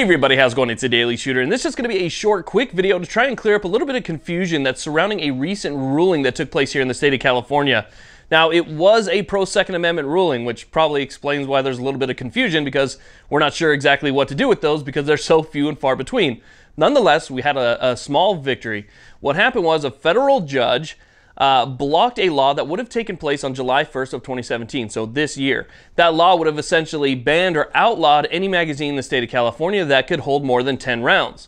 Hey everybody, how's it going? It's a Daily Shooter, and this is going to be a short, quick video to try and clear up a little bit of confusion that's surrounding a recent ruling that took place here in the state of California. Now, it was a pro-Second Amendment ruling, which probably explains why there's a little bit of confusion, because we're not sure exactly what to do with those because they're so few and far between. Nonetheless, we had a small victory. What happened was a federal judge blocked a law that would have taken place on July 1st of 2017, so this year. That law would have essentially banned or outlawed any magazine in the state of California that could hold more than 10 rounds.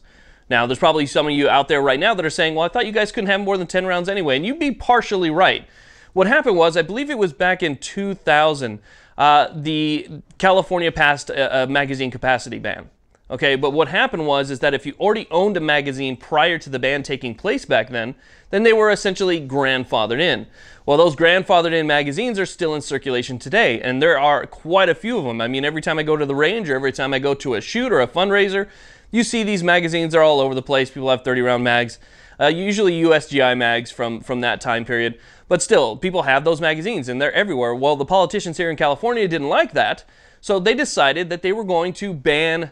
Now, there's probably some of you out there right now that are saying, well, I thought you guys couldn't have more than 10 rounds anyway, and you'd be partially right. What happened was, I believe it was back in 2000, the California passed a magazine capacity ban. Okay, but what happened was that if you already owned a magazine prior to the ban taking place back then they were essentially grandfathered in. Well, those grandfathered in magazines are still in circulation today, and there are quite a few of them. I mean, every time I go to the range or every time I go to a shoot or a fundraiser, you see these magazines are all over the place. People have 30-round mags, usually USGI mags from that time period. But still, people have those magazines, and they're everywhere. Well, the politicians here in California didn't like that, so they decided that they were going to ban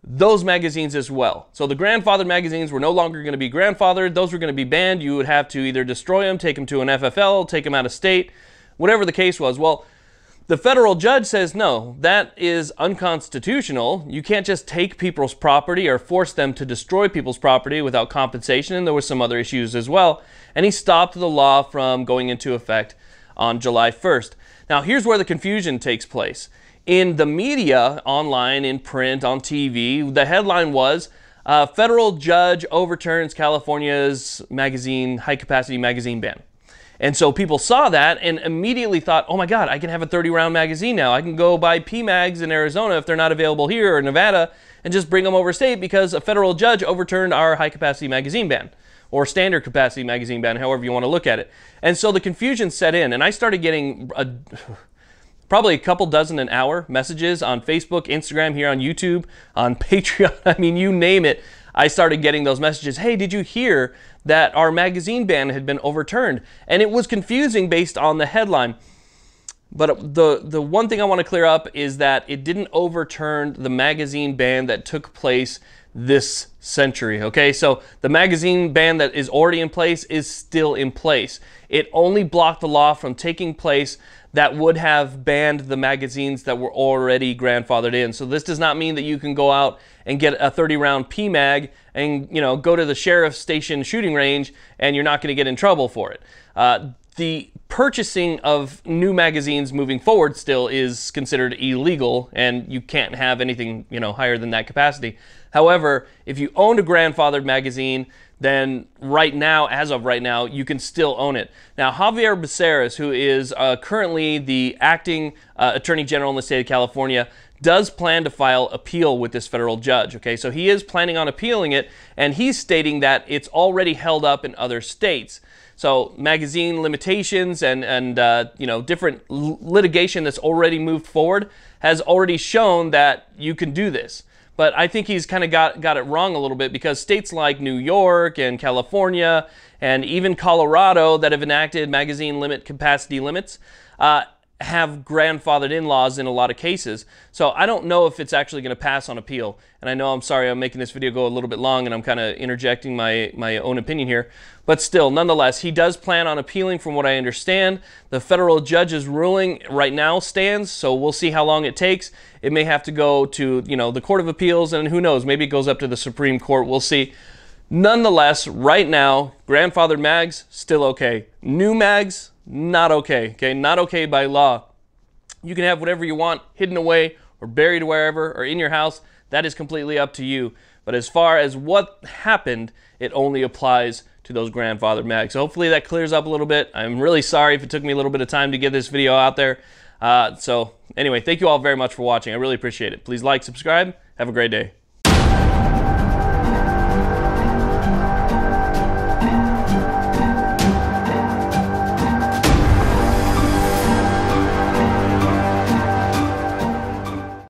those magazines as well. So the grandfathered magazines were no longer going to be grandfathered. Those were going to be banned. You would have to either destroy them, take them to an FFL, take them out of state, whatever the case was. Well, the federal judge says, no, that is unconstitutional. You can't just take people's property or force them to destroy people's property without compensation. And there were some other issues as well. And he stopped the law from going into effect on July 1st. Now, here's where the confusion takes place. In the media, online, in print, on TV, the headline was, federal judge overturns California's high-capacity magazine ban. And so people saw that and immediately thought, oh my God, I can have a 30-round magazine now. I can go buy PMags in Arizona if they're not available here, or Nevada, and just bring them overstate because a federal judge overturned our high-capacity magazine ban, or standard capacity magazine ban, however you want to look at it. And so the confusion set in, and I started getting probably a couple dozen an hour messages on Facebook, Instagram, here on YouTube, on Patreon. I mean, you name it. I started getting those messages. Hey, did you hear that our magazine ban had been overturned? And it was confusing based on the headline. But the one thing I want to clear up is that it didn't overturn the magazine ban that took place this century, okay? So the magazine ban that is already in place is still in place. It only blocked the law from taking place that would have banned the magazines that were already grandfathered in. So this does not mean that you can go out and get a 30-round PMag and, you know, go to the sheriff's station shooting range and you're not going to get in trouble for it. The purchasing of new magazines moving forward still is considered illegal, and you can't have anything, you know, higher than that capacity. However, if you owned a grandfathered magazine, then right now, as of right now, you can still own it. Now, Javier Becerras, who is currently the acting Attorney General in the state of California, does plan to file appeal with this federal judge. Okay, so he is planning on appealing it, and he's stating that it's already held up in other states. So magazine limitations and you know, different litigation that's already moved forward has already shown that you can do this. But I think he's kind of got it wrong a little bit, because states like New York and California and even Colorado that have enacted magazine capacity limits have grandfathered in laws in a lot of cases. So I don't know if it's actually going to pass on appeal. And I know, I'm sorry, I'm making this video go a little bit long and I'm kind of interjecting my own opinion here. But still, nonetheless, he does plan on appealing from what I understand. The federal judge's ruling right now stands, so we'll see how long it takes. It may have to go to, you know, the Court of Appeals, and who knows, maybe it goes up to the Supreme Court. We'll see. Nonetheless, right now, grandfathered mags, still okay. New mags, not okay. Okay, not okay by law. You can have whatever you want hidden away or buried wherever or in your house. That is completely up to you. But as far as what happened, it only applies to those grandfathered mags. So hopefully that clears up a little bit. I'm really sorry if it took me a little bit of time to get this video out there. So anyway, thank you all very much for watching. I really appreciate it. Please like, subscribe. Have a great day.